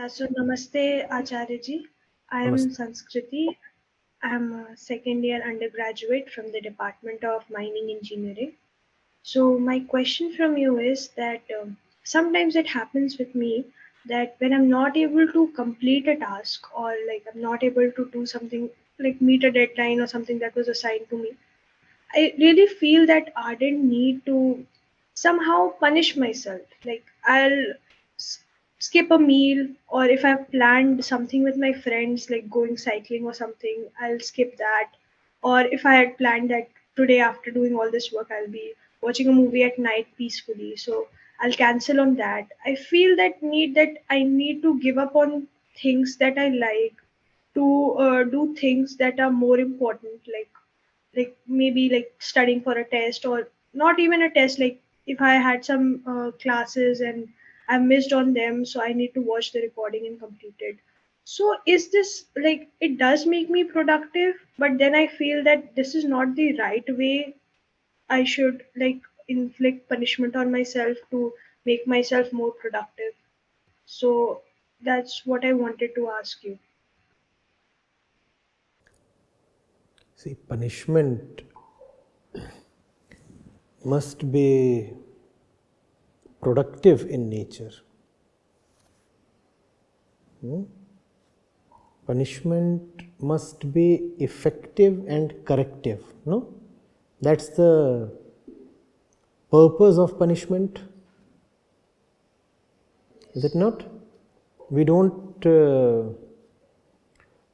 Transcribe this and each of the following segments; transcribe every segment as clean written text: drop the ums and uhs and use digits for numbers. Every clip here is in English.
Yeah, so namaste, Acharya ji. I am Namaste. Sanskriti. I am a second year undergraduate from the Department of Mining Engineering. So, my question from you is that sometimes it happens with me that when I'm not able to complete a task or like I'm not able to do something like meet a deadline or something that was assigned to me, I really feel that ardent need to somehow punish myself. Like I'll s- skip a meal, or if I've planned something with my friends, like going cycling or something, I'll skip that. Or if I had planned that today after doing all this work, I'll be watching a movie at night peacefully. So I'll cancel on that. I feel that need that I need to give up on things that I like to do things that are more important, like maybe like studying for a test, or not even a test, like if I had some classes and I missed on them, so I need to watch the recording and complete it. So is this like it does make me productive, but then I feel that this is not the right way. I should like inflict punishment on myself to make myself more productive. So that's what I wanted to ask you. See, punishment must be productive in nature. Punishment must be effective and corrective. No? That's the purpose of punishment. Is it not? We don't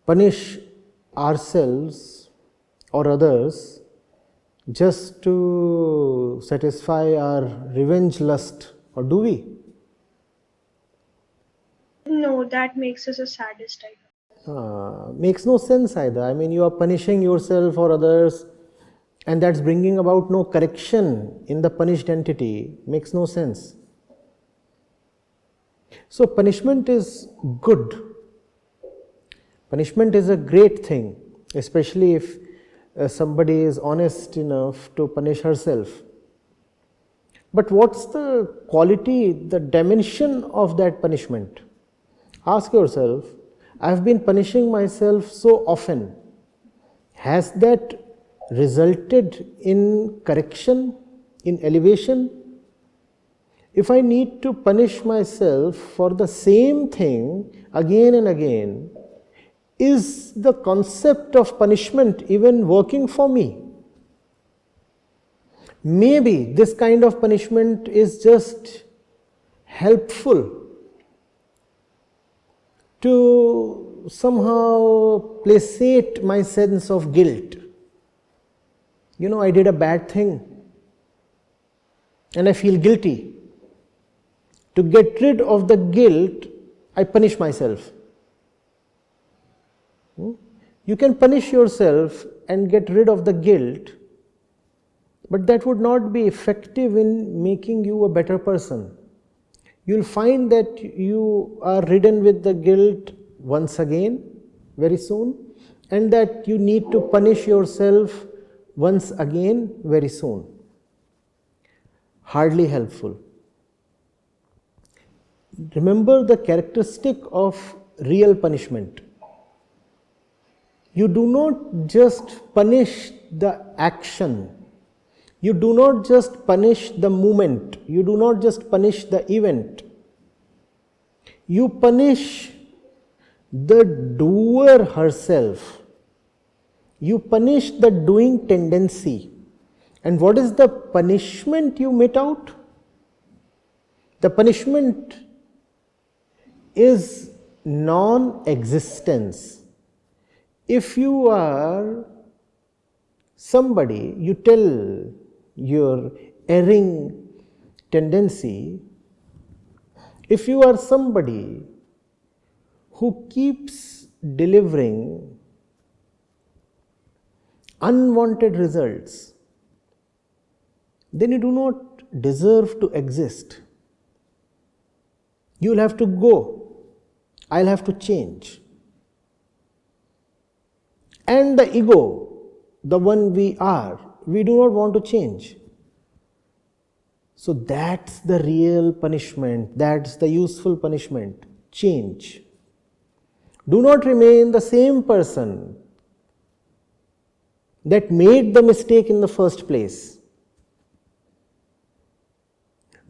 punish ourselves or others just to satisfy our revenge lust, or do we? No, that makes us a sadist, I guess. Makes no sense either. I mean, you are punishing yourself or others, and that's bringing about no correction in the punished entity. Makes no sense. So, punishment is good. Punishment is a great thing, especially if somebody is honest enough to punish herself. But what's the quality, the dimension of that punishment? Ask yourself, I've been punishing myself so often. Has that resulted in correction, in elevation? If I need to punish myself for the same thing again and again, is the concept of punishment even working for me? Maybe this kind of punishment is just helpful to somehow placate my sense of guilt. I did a bad thing and I feel guilty. To get rid of the guilt, I punish myself. You can punish yourself and get rid of the guilt, but that would not be effective in making you a better person. You'll find that you are ridden with the guilt once again very soon, and that you need to punish yourself once again very soon. Hardly helpful. Remember the characteristic of real punishment. You do not just punish the action. You do not just punish the moment. You do not just punish the event. You punish the doer herself. You punish the doing tendency. And what is the punishment you mete out? The punishment is non-existence. If you are somebody, you tell your erring tendency, if you are somebody who keeps delivering unwanted results, then you do not deserve to exist. You will have to go. I'll have to change. And the ego, the one we are, we do not want to change. So that's the real punishment, that's the useful punishment. change. Do not remain the same person that made the mistake in the first place.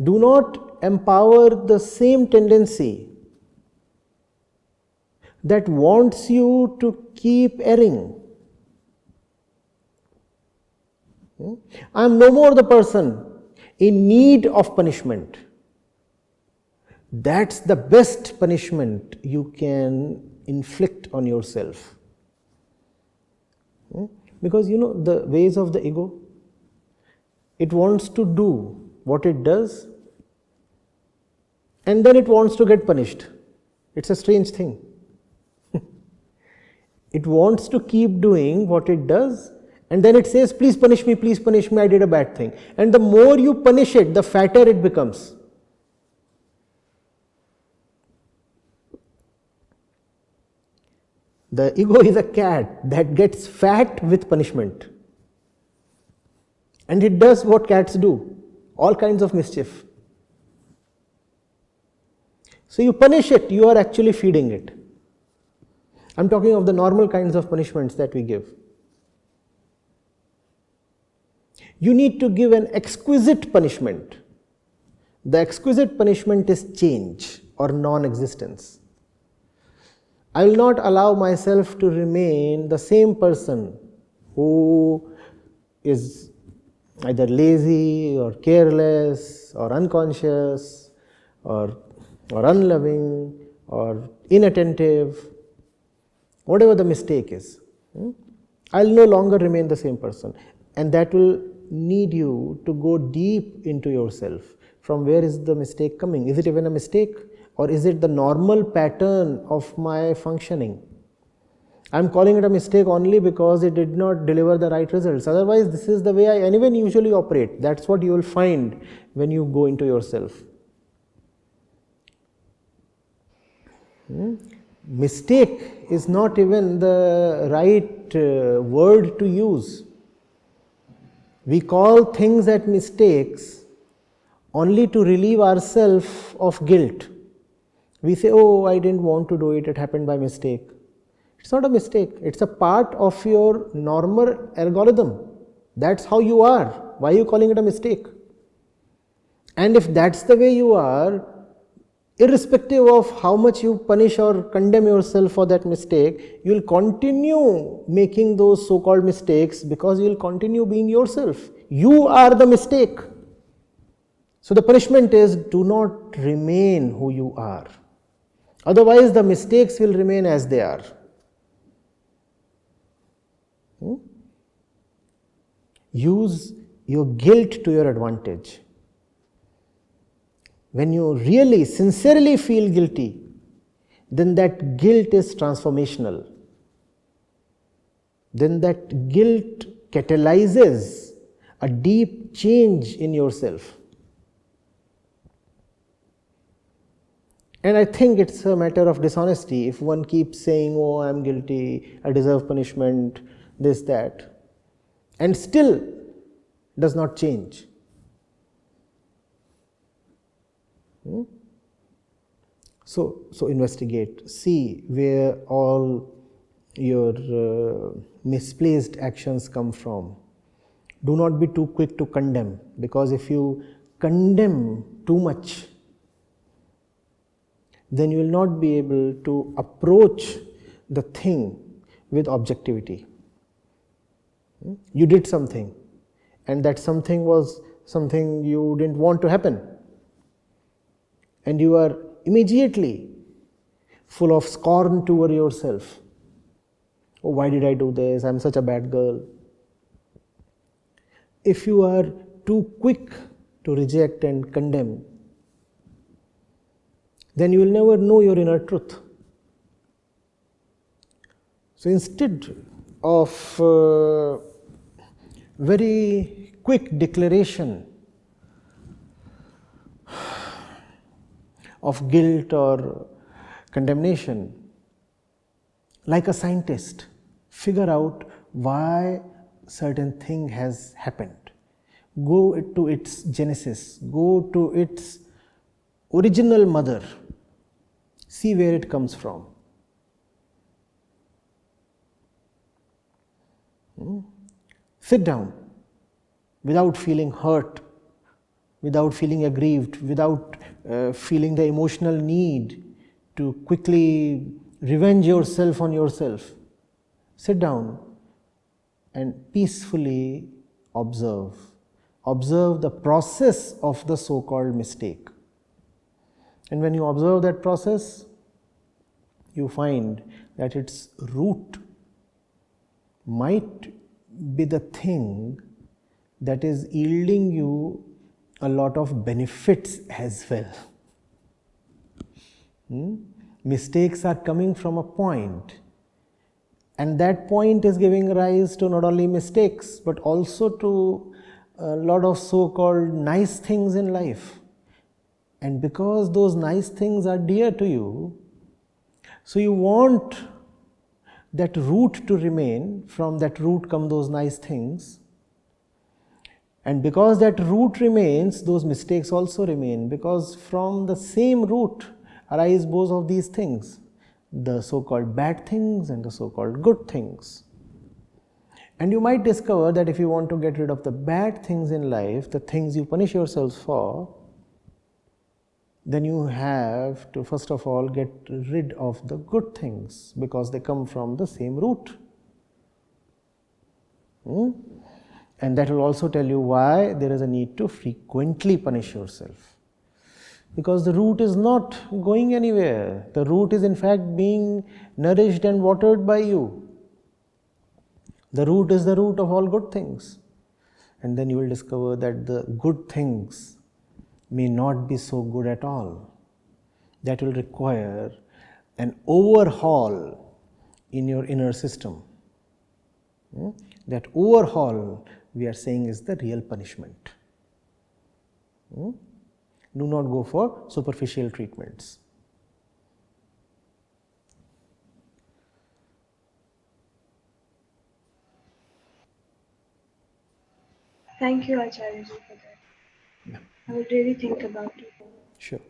Do not empower the same tendency that wants you to keep erring. I am no more the person in need of punishment. That's the best punishment you can inflict on yourself. Because the ways of the ego, it wants to do what it does and then it wants to get punished. It's a strange thing. It wants to keep doing what it does and then it says, please punish me, I did a bad thing. And the more you punish it, the fatter it becomes. The ego is a cat that gets fat with punishment. And it does what cats do, all kinds of mischief. So you punish it, you are actually feeding it. I'm talking of the normal kinds of punishments that we give. You need to give an exquisite punishment. The exquisite punishment is change or non-existence. I will not allow myself to remain the same person who is either lazy or careless or unconscious or unloving or inattentive, whatever the mistake is. I will no longer remain the same person, and that will need you to go deep into yourself. From where is the mistake coming? Is it even a mistake? Or is it the normal pattern of my functioning? I am calling it a mistake only because it did not deliver the right results. Otherwise, this is the way I anyway usually operate. That's what you will find when you go into yourself. Mistake is not even the right word to use. We call things as mistakes only to relieve ourselves of guilt. We say, oh, I didn't want to do it, it happened by mistake. It's not a mistake, it's a part of your normal algorithm. That's how you are. Why are you calling it a mistake? And if that's the way you are, irrespective of how much you punish or condemn yourself for that mistake, you will continue making those so-called mistakes because you will continue being yourself. You are the mistake. So the punishment is, do not remain who you are. Otherwise, the mistakes will remain as they are. Use your guilt to your advantage. When you really, sincerely feel guilty, then that guilt is transformational. Then that guilt catalyzes a deep change in yourself. And I think it's a matter of dishonesty if one keeps saying, oh, I am guilty, I deserve punishment, this, that, and still does not change. So investigate, see where all your misplaced actions come from. Do not be too quick to condemn, because if you condemn too much, then you will not be able to approach the thing with objectivity. You did something, and that something was something you didn't want to happen. And you are immediately full of scorn toward yourself. Oh, why did I do this? I'm such a bad girl. If you are too quick to reject and condemn, then you will never know your inner truth. So instead of very quick declaration of guilt or condemnation, like a scientist, figure out why certain thing has happened. Go to its genesis, go to its original mother. See where it comes from. Sit down without feeling hurt, without feeling aggrieved, without feeling the emotional need to quickly revenge yourself on yourself. Sit down and peacefully observe. Observe the process of the so-called mistake. And when you observe that process, you find that its root might be the thing that is yielding you a lot of benefits as well. Mistakes are coming from a point, and that point is giving rise to not only mistakes but also to a lot of so-called nice things in life. And because those nice things are dear to you, so you want that root to remain. From that root come those nice things. And because that root remains, those mistakes also remain, because from the same root arise both of these things, the so-called bad things and the so-called good things. And you might discover that if you want to get rid of the bad things in life, the things you punish yourselves for, then you have to first of all get rid of the good things, because they come from the same root. And that will also tell you why there is a need to frequently punish yourself. Because the root is not going anywhere. The root is in fact being nourished and watered by you. The root is the root of all good things. And then you will discover that the good things may not be so good at all. That will require an overhaul in your inner system. That overhaul, we are saying, is the real punishment. Do not go for superficial treatments. Thank you, Acharya ji, for that. Yeah, I will really think about it. sure.